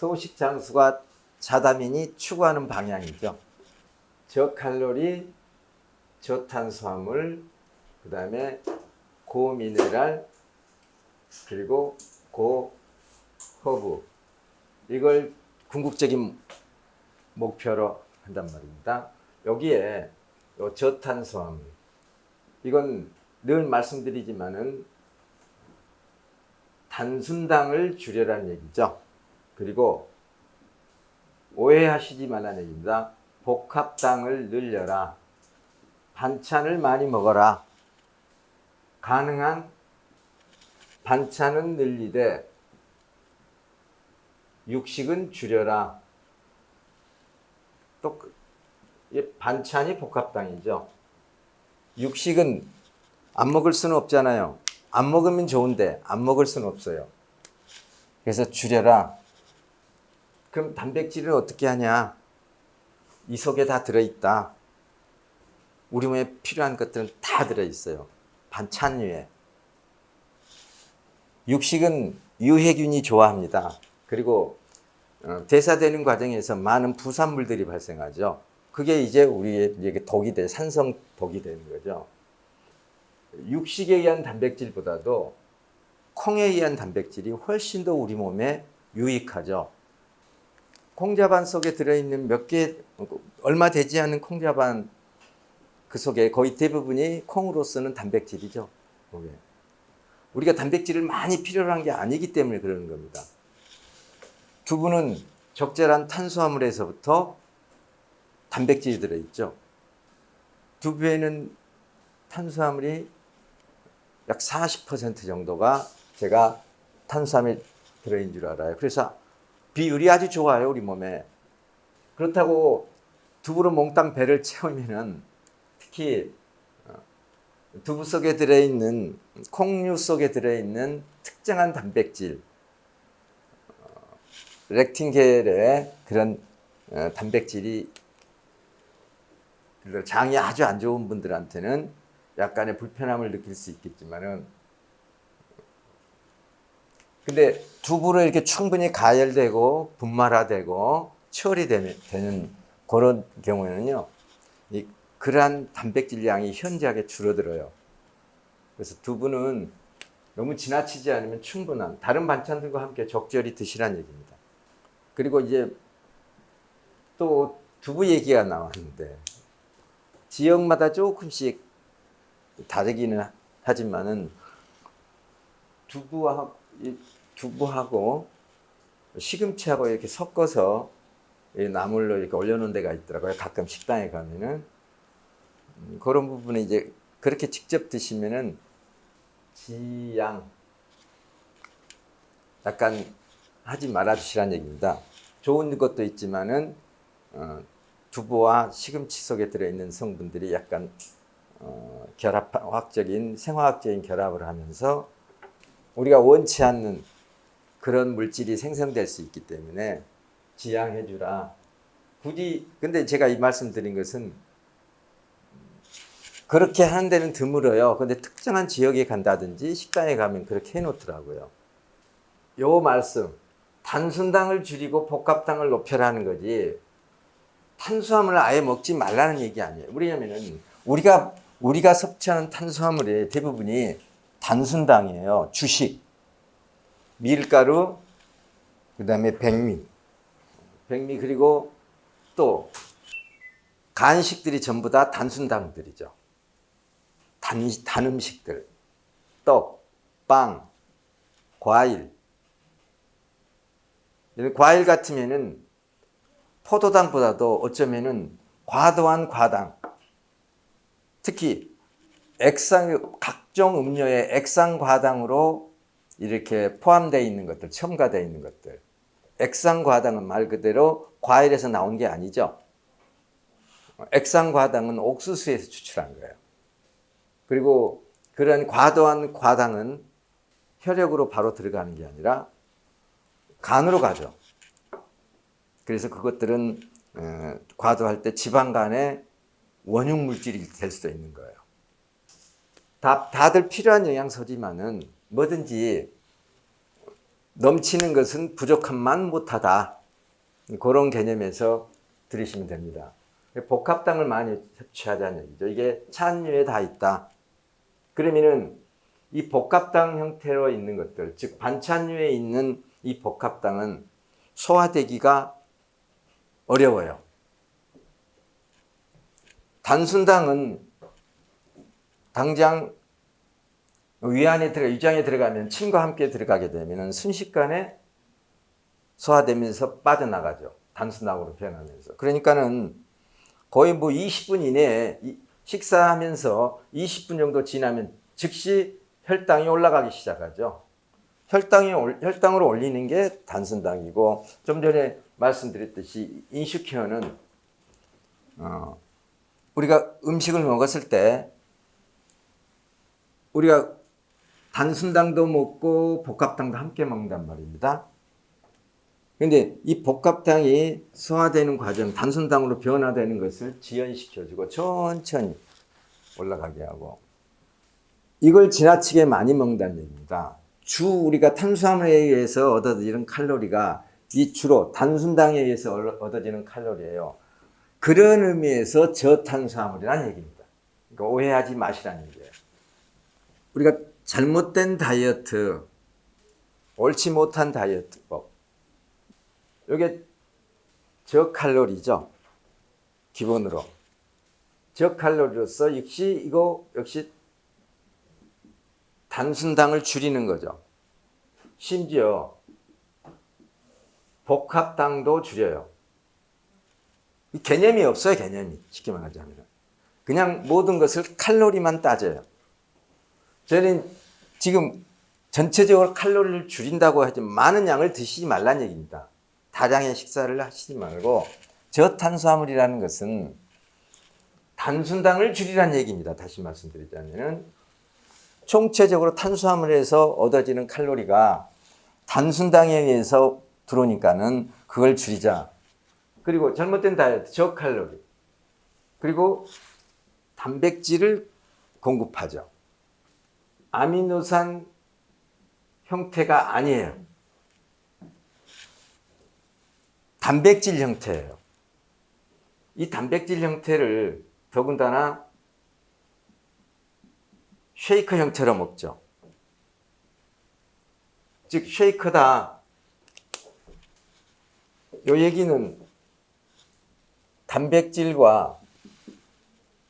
소식 장수가 자다민이 추구하는 방향이죠. 저칼로리, 저탄수화물, 그 다음에 고미네랄, 그리고 고허브. 이걸 궁극적인 목표로 한단 말입니다. 여기에 요 저탄수화물. 이건 늘 말씀드리지만은 단순당을 줄여라는 얘기죠. 그리고 오해하시지 말라는 얘기입니다. 복합당을 늘려라. 반찬을 많이 먹어라. 가능한 반찬은 늘리되 육식은 줄여라. 또 반찬이 복합당이죠. 육식은 안 먹을 수는 없잖아요. 안 먹으면 좋은데 안 먹을 수는 없어요. 그래서 줄여라. 그럼 단백질을 어떻게 하냐? 이 속에 다 들어있다. 우리 몸에 필요한 것들은 다 들어있어요. 반찬 위에. 육식은 유해균이 좋아합니다. 그리고 대사되는 과정에서 많은 부산물들이 발생하죠. 그게 이제 우리에게 독이 돼, 산성 독이 되는 거죠. 육식에 의한 단백질보다도 콩에 의한 단백질이 훨씬 더 우리 몸에 유익하죠. 콩자반 속에 들어있는 몇 개, 얼마 되지 않은 콩자반 그 속에 거의 대부분이 콩으로 쓰는 단백질이죠. 우리가 단백질을 많이 필요로 한 게 아니기 때문에 그러는 겁니다. 두부는 적절한 탄수화물에서부터 단백질이 들어있죠. 두부에는 탄수화물이 약 40% 정도가 제가 탄수화물이 들어있는 줄 알아요. 그래서 비율이 아주 좋아요, 우리 몸에. 그렇다고 두부로 몽땅 배를 채우면은 특히 두부 속에 들어있는, 콩류 속에 들어있는 특정한 단백질, 렉틴 계열의 그런 단백질이 장이 아주 안 좋은 분들한테는 약간의 불편함을 느낄 수 있겠지만은, 근데 두부로 이렇게 충분히 가열되고 분말화되고 처리되는 그런 경우에는요, 그러한 단백질 양이 현저하게 줄어들어요. 그래서 두부는 너무 지나치지 않으면 충분한 다른 반찬들과 함께 적절히 드시라는 얘기입니다. 그리고 이제 또 두부 얘기가 나왔는데 지역마다 조금씩 다르기는 하지만은 두부하고 시금치하고 이렇게 섞어서 나물로 이렇게 올려놓은 데가 있더라고요. 가끔 식당에 가면은 그런 부분에 이제 그렇게 직접 드시면은 지양 약간 하지 말아 주시라는 얘기입니다. 좋은 것도 있지만은 두부와 시금치 속에 들어있는 성분들이 약간 생화학적인 결합을 하면서 우리가 원치 않는 그런 물질이 생성될 수 있기 때문에 지양해 주라. 굳이 근데 제가 이 말씀드린 것은 그렇게 하는 데는 드물어요. 근데 특정한 지역에 간다든지 식당에 가면 그렇게 해놓더라고요. 요 말씀, 단순당을 줄이고 복합당을 높여라는 거지 탄수화물을 아예 먹지 말라는 얘기 아니에요. 왜냐면은 우리가 섭취하는 탄수화물의 대부분이 단순당이에요. 주식, 밀가루, 그 다음에 백미 그리고 또 간식들이 전부 다 단순당들이죠. 단 음식들, 떡, 빵, 과일. 과일 같으면은 포도당보다도 어쩌면은 과도한 과당, 특히 각종 음료에 액상과당으로 이렇게 포함되어 있는 것들, 첨가되어 있는 것들. 액상과당은 말 그대로 과일에서 나온 게 아니죠. 액상과당은 옥수수에서 추출한 거예요. 그리고 그런 과도한 과당은 혈액으로 바로 들어가는 게 아니라 간으로 가죠. 그래서 그것들은 과도할 때 지방간의 원흉 물질이 될 수도 있는 거예요. 다들 필요한 영양소지만은 뭐든지 넘치는 것은 부족함만 못하다. 그런 개념에서 들으시면 됩니다. 복합당을 많이 섭취하자는 얘기죠. 이게 찬류에 다 있다. 그러면은 이 복합당 형태로 있는 것들, 즉 반찬류에 있는 이 복합당은 소화되기가 어려워요. 단순당은 당장 위장에 들어가면 침과 함께 들어가게 되면 순식간에 소화되면서 빠져나가죠. 단순당으로 변하면서. 그러니까는 거의 뭐 20분 이내에 식사하면서 20분 정도 지나면 즉시 혈당이 올라가기 시작하죠. 혈당으로 올리는 게 단순당이고, 좀 전에 말씀드렸듯이 인슈키너는 우리가 음식을 먹었을 때 우리가 단순당도 먹고 복합당도 함께 먹는단 말입니다. 근데 이 복합당이 소화되는 과정, 단순당으로 변화되는 것을 지연시켜주고 천천히 올라가게 하고, 이걸 지나치게 많이 먹는다는 얘기입니다. 우리가 탄수화물에 의해서 얻어지는 칼로리가 이 주로 단순당에 의해서 얻어지는 칼로리예요. 그런 의미에서 저탄수화물이라는 얘기입니다. 그러니까 오해하지 마시라는 얘기예요. 우리가 잘못된 다이어트, 옳지 못한 다이어트법, 이게 저칼로리죠. 기본으로. 저칼로리로서 역시 단순당을 줄이는 거죠. 심지어 복합당도 줄여요. 개념이 없어요, 개념이. 쉽게 말하자면. 그냥 모든 것을 칼로리만 따져요. 저는 지금 전체적으로 칼로리를 줄인다고 하지 많은 양을 드시지 말라는 얘기입니다. 다량의 식사를 하시지 말고, 저탄수화물이라는 것은 단순당을 줄이라는 얘기입니다. 다시 말씀드리자면 총체적으로 탄수화물에서 얻어지는 칼로리가 단순당에 의해서 들어오니까는 그걸 줄이자. 그리고 잘못된 다이어트, 저칼로리. 그리고 단백질을 공급하죠. 아미노산 형태가 아니에요. 단백질 형태예요. 이 단백질 형태를 더군다나 쉐이크 형태로 먹죠. 즉 쉐이크다. 이 얘기는 단백질과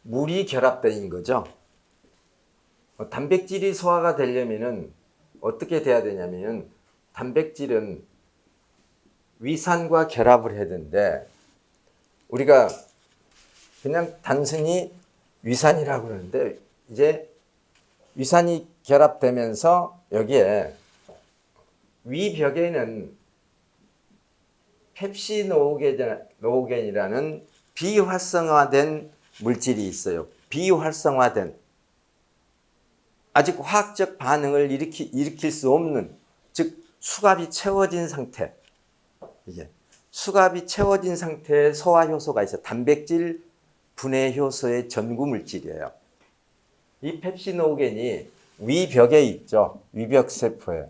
물이 결합된 거죠. 단백질이 소화가 되려면은 어떻게 돼야 되냐면, 단백질은 위산과 결합을 해야 되는데, 우리가 그냥 단순히 위산이라고 그러는데, 이제 위산이 결합되면서 여기에 위벽에는 펩시노겐이라는 비활성화된 물질이 있어요. 비활성화된, 아직 화학적 반응을 일으킬 수 없는, 즉 수갑이 채워진 상태. 이게 수갑이 채워진 상태의 소화 효소가 있어요. 단백질 분해 효소의 전구 물질이에요. 이 펩시노겐이 위벽에 있죠. 위벽 세포에.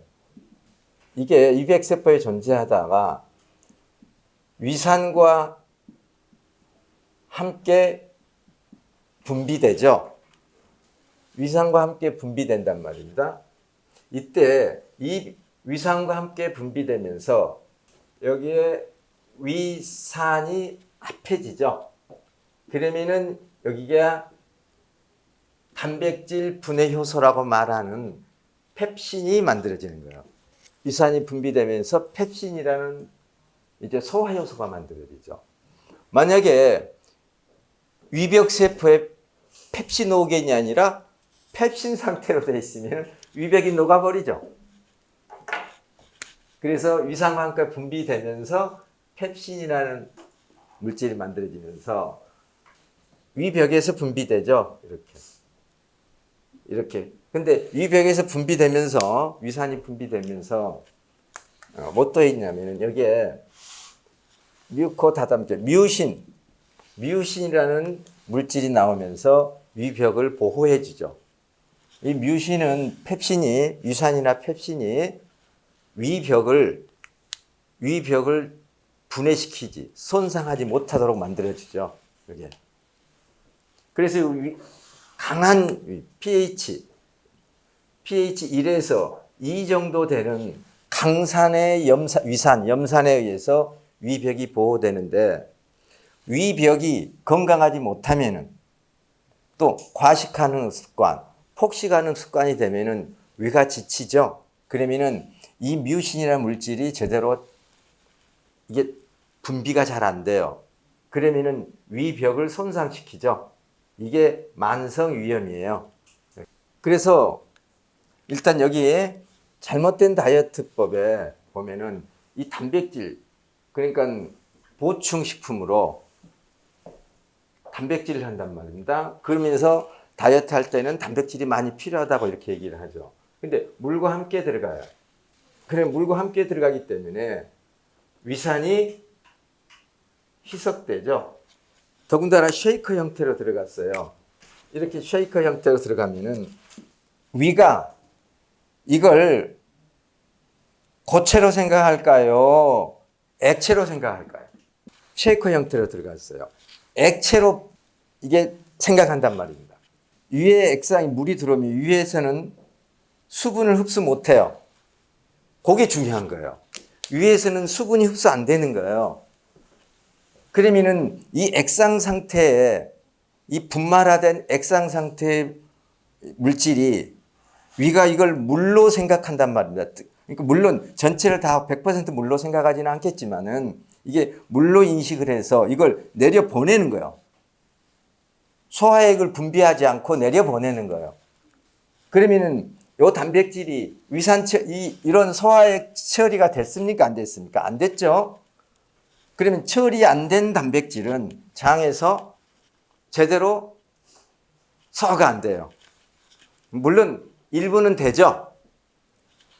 이게 위벽 세포에 존재하다가 위산과 함께 분비되죠. 위산과 함께 분비된단 말입니다. 이때 이 위산과 함께 분비되면서 여기에 위산이 합해지죠. 그러면은 여기가 단백질 분해 효소라고 말하는 펩신이 만들어지는 거예요. 위산이 분비되면서 펩신이라는 이제 소화 효소가 만들어지죠. 만약에 위벽 세포에 펩시노겐이 아니라 펩신 상태로 되어 있으면 위벽이 녹아버리죠. 그래서 위산과 함께 분비되면서 펩신이라는 물질이 만들어지면서 위벽에서 분비되죠. 이렇게. 근데 위벽에서 분비되면서, 위산이 분비되면서 뭐 또 있냐면 여기에 뮤코다담제, 미우신이라는 물질이 나오면서 위벽을 보호해 주죠. 이 뮤신은 펩신이, 위산이나 펩신이 위벽을 분해시키지, 손상하지 못하도록 만들어주죠. 이게. 그래서 강한 pH 1에서 2 정도 되는 강산의 염산에 의해서 위벽이 보호되는데, 위벽이 건강하지 못하면은, 또 과식하는 습관, 폭식하는 습관이 되면은 위가 지치죠. 그러면은 이 뮤신이라는 물질이 제대로 이게 분비가 잘 안 돼요. 그러면은 위벽을 손상시키죠. 이게 만성 위염이에요. 그래서 일단 여기에 잘못된 다이어트법에 보면은 이 단백질, 그러니까 보충식품으로 단백질을 한단 말입니다. 그러면서 다이어트 할 때는 단백질이 많이 필요하다고 이렇게 얘기를 하죠. 근데 물과 함께 들어가요. 그래, 물과 함께 들어가기 때문에 위산이 희석되죠. 더군다나 쉐이커 형태로 들어갔어요. 이렇게 쉐이커 형태로 들어가면은 위가 이걸 고체로 생각할까요? 액체로 생각할까요? 쉐이커 형태로 들어갔어요. 액체로 이게 생각한단 말입니다. 위에 액상이 물이 들어오면 위에서는 수분을 흡수 못해요. 그게 중요한 거예요. 위에서는 수분이 흡수 안 되는 거예요. 그러면은 이 액상 상태에, 이 분말화된 액상 상태의 물질이 위가 이걸 물로 생각한단 말입니다. 그러니까 물론 전체를 다 100% 물로 생각하지는 않겠지만은 이게 물로 인식을 해서 이걸 내려보내는 거예요. 소화액을 분비하지 않고 내려보내는 거예요. 그러면은 요 단백질이 이런 소화액 처리가 됐습니까? 안 됐습니까? 안 됐죠? 그러면 처리 안 된 단백질은 장에서 제대로 소화가 안 돼요. 물론 일부는 되죠.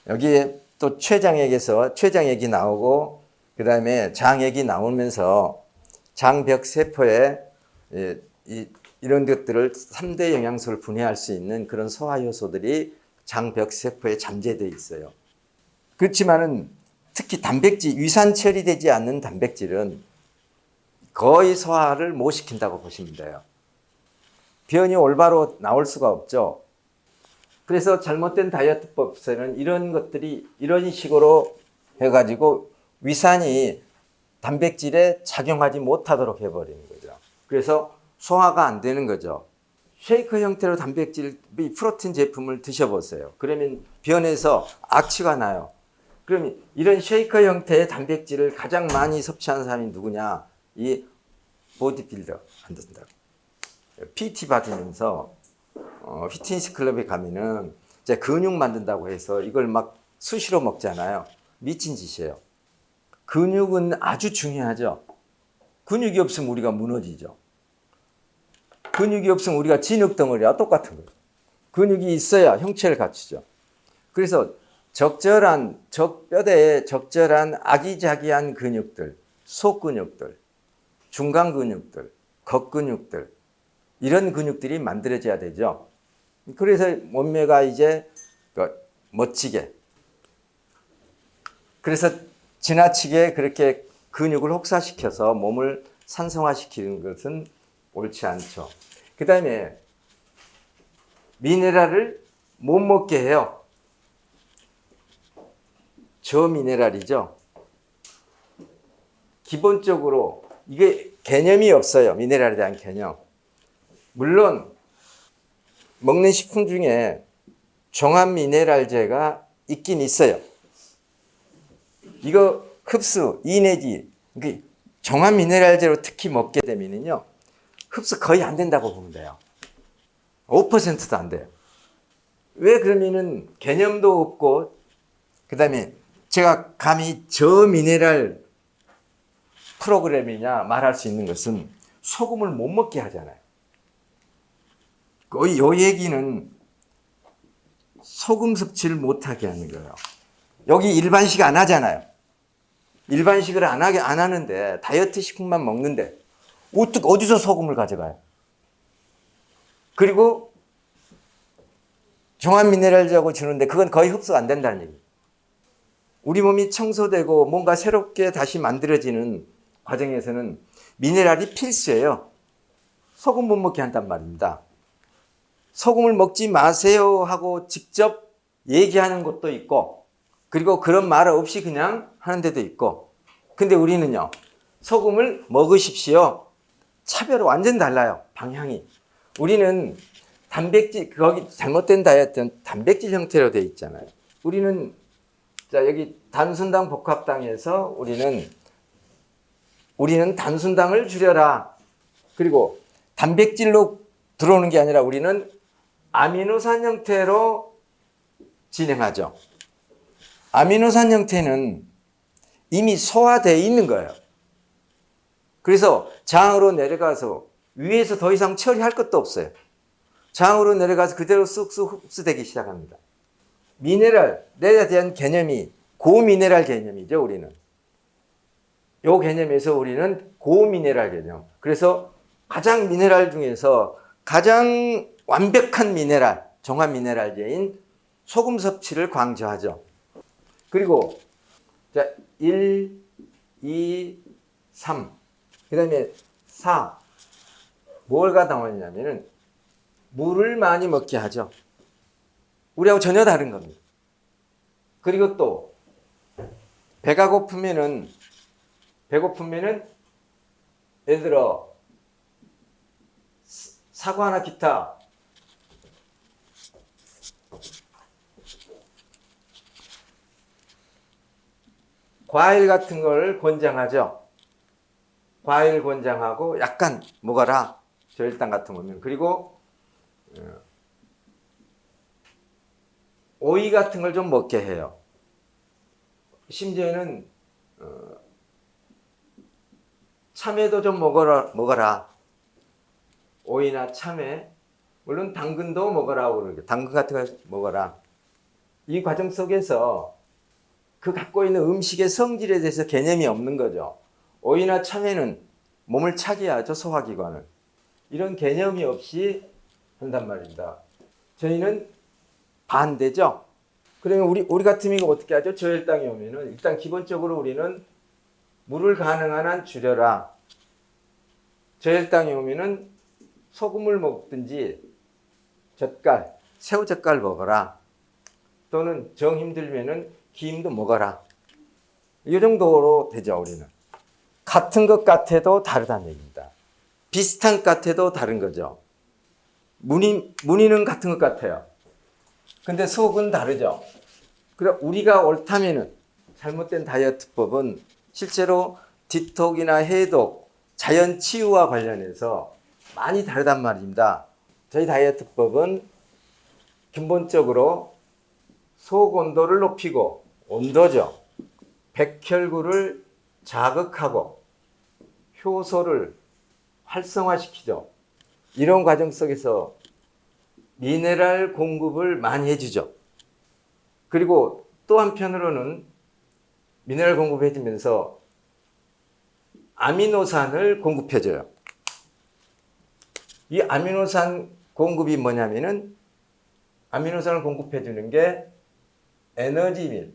여기에 또 췌장액이 나오고, 그 다음에 장액이 나오면서 장벽 세포에 이런 것들을 3대 영양소를 분해할 수 있는 그런 소화 요소들이 장벽 세포에 잠재되어 있어요. 그렇지만은 특히 단백질, 위산 처리되지 않는 단백질은 거의 소화를 못 시킨다고 보시면 돼요. 변이 올바로 나올 수가 없죠. 그래서 잘못된 다이어트법에는 이런 것들이 이런 식으로 해가지고 위산이 단백질에 작용하지 못하도록 해버리는 거죠. 그래서 소화가 안 되는 거죠. 쉐이커 형태로 단백질, 프로틴 제품을 드셔보세요. 그러면 변에서 악취가 나요. 그럼 이런 쉐이커 형태의 단백질을 가장 많이 섭취하는 사람이 누구냐? 이 보디빌더 한다. PT 받으면서 피트니스 클럽에 가면은 이제 근육 만든다고 해서 이걸 막 수시로 먹잖아요. 미친 짓이에요. 근육은 아주 중요하죠. 근육이 없으면 우리가 무너지죠. 근육이 없으면 우리가 진흙 덩어리와 똑같은 거예요. 근육이 있어야 형체를 갖추죠. 그래서 뼈대에 적절한 아기자기한 근육들, 속근육들, 중간 근육들, 겉근육들, 이런 근육들이 만들어져야 되죠. 그래서 몸매가 이제 멋지게, 그래서 지나치게 그렇게 근육을 혹사시켜서 몸을 산성화시키는 것은 옳지 않죠. 그 다음에 미네랄을 못 먹게 해요. 저미네랄이죠. 기본적으로 이게 개념이 없어요. 미네랄에 대한 개념. 물론 먹는 식품 중에 종합 미네랄제가 있긴 있어요. 이거 흡수, 이내지, 종합 미네랄제로 특히 먹게 되면요, 흡수 거의 안 된다고 보면 돼요. 5%도 안 돼요. 왜 그러면은 개념도 없고, 그 다음에 제가 감히 저미네랄 프로그램이냐 말할 수 있는 것은 소금을 못 먹게 하잖아요. 이 얘기는 소금 섭취를 못하게 하는 거예요. 여기 일반식 안 하잖아요. 일반식을 안 하는데 다이어트 식품만 먹는데 어디서 소금을 가져가요? 그리고 종합 미네랄제하고 주는데 그건 거의 흡수가 안 된다는 얘기예요. 우리 몸이 청소되고 뭔가 새롭게 다시 만들어지는 과정에서는 미네랄이 필수예요. 소금 못 먹게 한단 말입니다. 소금을 먹지 마세요 하고 직접 얘기하는 것도 있고, 그리고 그런 말 없이 그냥 하는 데도 있고. 근데 우리는요, 소금을 먹으십시오. 차별 완전 달라요, 방향이. 우리는 단백질, 거기 잘못된 다이어트는 단백질 형태로 되어 있잖아요. 우리는, 자, 여기 단순당 복합당에서 우리는 단순당을 줄여라. 그리고 단백질로 들어오는 게 아니라 우리는 아미노산 형태로 진행하죠. 아미노산 형태는 이미 소화되어 있는 거예요. 그래서 장으로 내려가서 위에서 더 이상 처리할 것도 없어요. 장으로 내려가서 그대로 쑥쑥 흡수되기 시작합니다. 미네랄에 대한 개념이 고미네랄 개념이죠, 우리는. 이 개념에서 우리는 고미네랄 개념. 그래서 가장 미네랄 중에서 가장 완벽한 미네랄, 종합 미네랄제인 소금 섭취를 강조하죠. 그리고 자, 1, 2, 3. 그 다음에 4. 뭐가 나오냐면은 물을 많이 먹게 하죠. 우리하고 전혀 다른 겁니다. 그리고 또 배가 고프면은 예를 들어 사과나 기타 과일 같은 걸 권장하죠. 과일 권장하고 약간 먹어라. 저혈당 같은 거면. 그리고 오이 같은 걸 좀 먹게 해요. 심지어는 참외도 좀 먹어라. 오이나 참외, 물론 당근도 먹으라고 그러죠. 당근 같은 거 먹어라. 이 과정 속에서 그 갖고 있는 음식의 성질에 대해서 개념이 없는 거죠. 오이나 참외는 몸을 차게 하죠, 소화기관을. 이런 개념이 없이 한단 말입니다. 저희는 반대죠. 그러면 우리 같으면 이거 어떻게 하죠? 저혈당이 오면은 일단 기본적으로 우리는 물을 가능한 한 줄여라. 저혈당이 오면은 소금을 먹든지 젓갈, 새우젓갈 먹어라. 또는 정 힘들면은 김도 먹어라. 이 정도로 되죠, 우리는. 같은 것 같아도 다르다는 얘기입니다. 비슷한 것 같아도 다른 거죠. 무늬는 같은 것 같아요. 근데 속은 다르죠. 그럼 우리가 옳다면은 잘못된 다이어트법은 실제로 디톡이나 해독, 자연 치유와 관련해서 많이 다르단 말입니다. 저희 다이어트법은 근본적으로 속 온도를 높이고, 온도죠. 백혈구를 자극하고 효소를 활성화시키죠. 이런 과정 속에서 미네랄 공급을 많이 해주죠. 그리고 또 한편으로는 미네랄 공급해주면서 아미노산을 공급해줘요. 이 아미노산 공급이 뭐냐면은 아미노산을 공급해주는 게 에너지밀.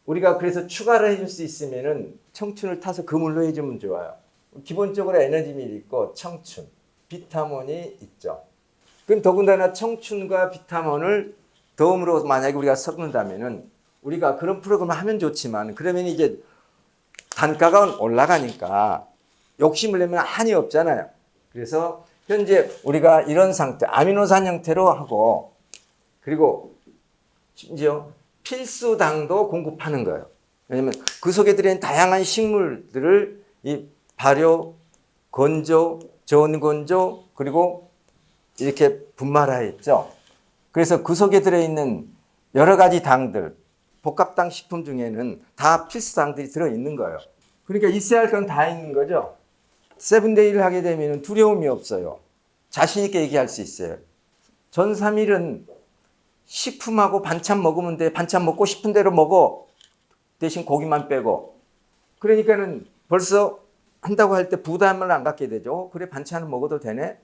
우리가 그래서 추가를 해줄 수 있으면은 청춘을 타서 그물로 해주면 좋아요. 기본적으로 에너지밀이 있고 청춘, 비타민이 있죠. 그럼 더군다나 청춘과 비타민을 덤으로 만약에 우리가 섞는다면은 우리가 그런 프로그램을 하면 좋지만 그러면 이제 단가가 올라가니까 욕심을 내면 한이 없잖아요. 그래서 현재 우리가 이런 상태, 아미노산 형태로 하고 그리고 심지어 필수당도 공급하는 거예요. 왜냐하면 그 속에 들어있는 다양한 식물들을 이 발효, 건조, 저온건조 그리고 이렇게 분말화했죠. 그래서 그 속에 들어있는 여러 가지 당들, 복합당 식품 중에는 다 필수당들이 들어있는 거예요. 그러니까 있어야 할 건 다 있는 거죠. 세븐데이를 하게 되면 두려움이 없어요. 자신 있게 얘기할 수 있어요. 전 3일은 식품하고 반찬 먹으면 돼. 반찬 먹고 싶은 대로 먹어. 대신 고기만 빼고. 그러니까는 벌써 한다고 할 때 부담을 안 갖게 되죠. 그래, 반찬은 먹어도 되네.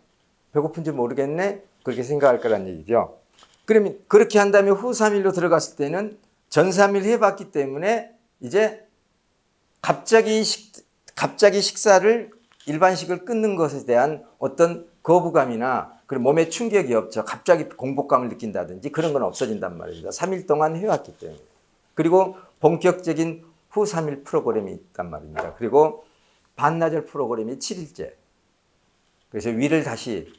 배고픈지 모르겠네. 그렇게 생각할 거란 얘기죠. 그러면 그렇게 한다면 후 3일로 들어갔을 때는 전삼일 해봤기 때문에 이제 갑자기 식사를 일반식을 끊는 것에 대한 어떤 거부감이나 그리고 몸에 충격이 없죠. 갑자기 공복감을 느낀다든지 그런 건 없어진단 말입니다. 3일 동안 해왔기 때문에. 그리고 본격적인 후 3일 프로그램이 있단 말입니다. 그리고 반나절 프로그램이 7일째. 그래서 위를 다시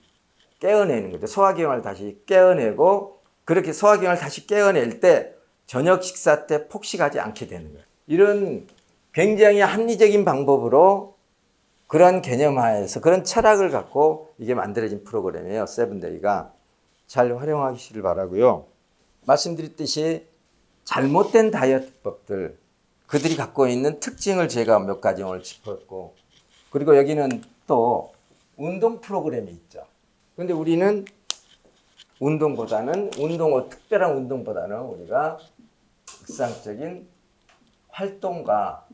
깨어내는 거죠. 소화기관을 다시 깨어내고 그렇게 소화기관을 다시 깨어낼 때 저녁 식사 때 폭식하지 않게 되는 거예요. 이런 굉장히 합리적인 방법으로 그런 개념하에서 그런 철학을 갖고 이게 만들어진 프로그램이에요. 세븐데이가. 잘 활용하시길 바라고요. 말씀드렸듯이 잘못된 다이어트법들, 그들이 갖고 있는 특징을 제가 몇 가지 오늘 짚었고, 그리고 여기는 또 운동 프로그램이 있죠. 근데 우리는 특별한 운동보다는 우리가 일상적인 활동과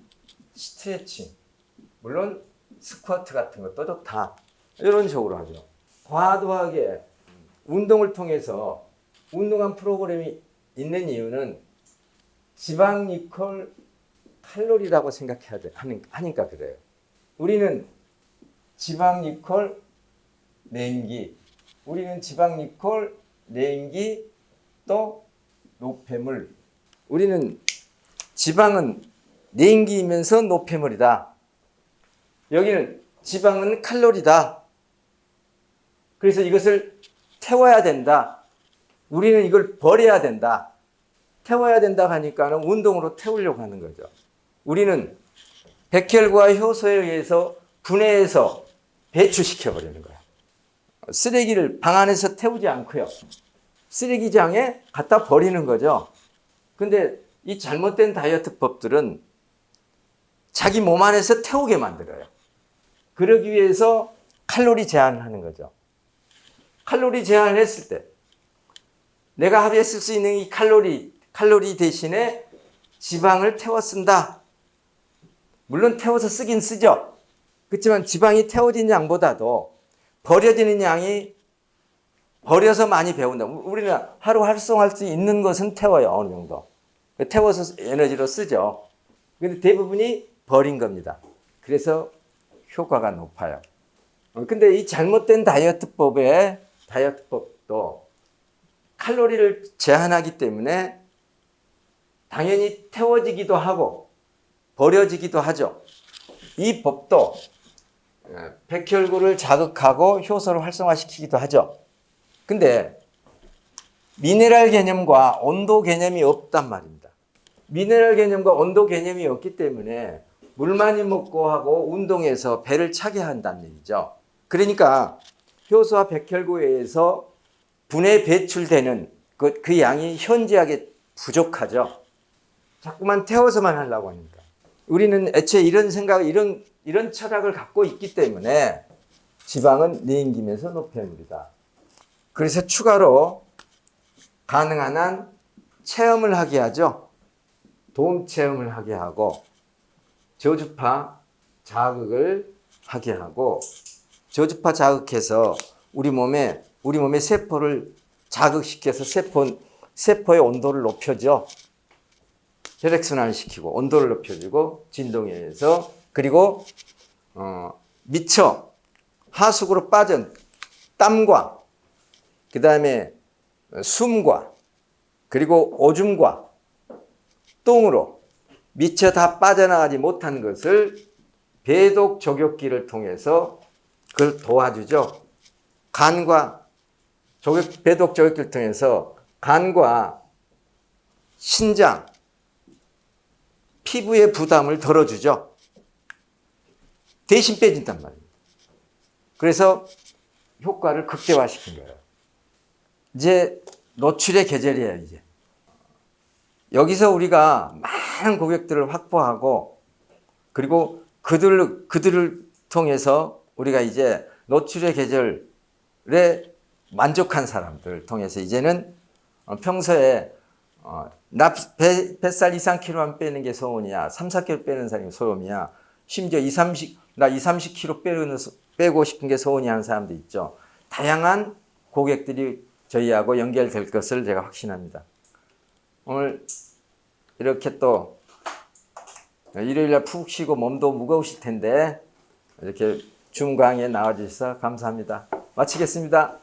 스트레칭, 물론 스쿼트 같은 것도 좋다. 이런 식으로 하죠. 과도하게 운동을 통해서 운동한 프로그램이 있는 이유는 지방 이퀄 칼로리라고 생각해야 하니까 그래요. 우리는 지방 이퀄 냉기, 또 노폐물. 우리는 지방은 냉기이면서 노폐물이다. 여기는 지방은 칼로리다. 그래서 이것을 태워야 된다. 우리는 이걸 버려야 된다. 태워야 된다 하니까는 운동으로 태우려고 하는 거죠. 우리는 백혈과 효소에 의해서 분해해서 배출시켜버리는 거예요. 쓰레기를 방 안에서 태우지 않고요. 쓰레기장에 갖다 버리는 거죠. 근데 이 잘못된 다이어트 법들은 자기 몸 안에서 태우게 만들어요. 그러기 위해서 칼로리 제한을 하는 거죠. 칼로리 제한을 했을 때 내가 하루에 쓸 수 있는 이 칼로리 대신에 지방을 태워 쓴다. 물론 태워서 쓰긴 쓰죠. 그렇지만 지방이 태워진 양보다도 버려지는 양이 버려서 많이 배운다. 우리는 하루 활성화할 수 있는 것은 태워요. 어느 정도. 태워서 에너지로 쓰죠. 근데 대부분이 버린 겁니다. 그래서 효과가 높아요. 근데 이 잘못된 다이어트법도 칼로리를 제한하기 때문에 당연히 태워지기도 하고 버려지기도 하죠. 이 법도 백혈구를 자극하고 효소를 활성화시키기도 하죠. 근데 미네랄 개념과 온도 개념이 없단 말입니다. 미네랄 개념과 온도 개념이 없기 때문에 물 많이 먹고 하고 운동해서 배를 차게 한다는 얘기죠. 그러니까 효소와 백혈구에 의해서 분해 배출되는 그 양이 현저하게 부족하죠. 자꾸만 태워서만 하려고 하니까. 우리는 애초에 이런 생각, 이런 철학을 갖고 있기 때문에 지방은 냉기면서 노폐물이다. 그래서 추가로 가능한 한 체험을 하게 하죠. 도움 체험을 하게 하고 저주파 자극을 하게 하고 저주파 자극해서 우리 몸의 세포를 자극시켜서 세포의 온도를 높여줘. 혈액순환을 시키고 온도를 높여주고 진동에 의해서 그리고 미처 하수구로 빠진 땀과 그 다음에 숨과 그리고 오줌과 똥으로 미처 다 빠져나가지 못한 것을 배독 조격기를 통해서 그걸 도와주죠. 간과 배독 조격기를 통해서 간과 신장, 피부의 부담을 덜어주죠. 대신 빼준단 말이에요. 그래서 효과를 극대화시킨 거예요. 이제 노출의 계절이에요, 이제. 여기서 우리가 많은 고객들을 확보하고 그리고 그들을 통해서 우리가 이제 노출의 계절에 만족한 사람들 통해서 이제는 평소에 나 뱃살 2, 3kg만 빼는 게 소원이야. 3, 4kg 빼는 사람이 소원이야. 심지어 나 2, 30kg 빼고 싶은 게 소원이야 하는 사람도 있죠. 다양한 고객들이 저희하고 연결될 것을 제가 확신합니다. 오늘 이렇게 또 일요일날 푹 쉬고 몸도 무거우실 텐데 이렇게 줌 강의에 나와주셔서 감사합니다. 마치겠습니다.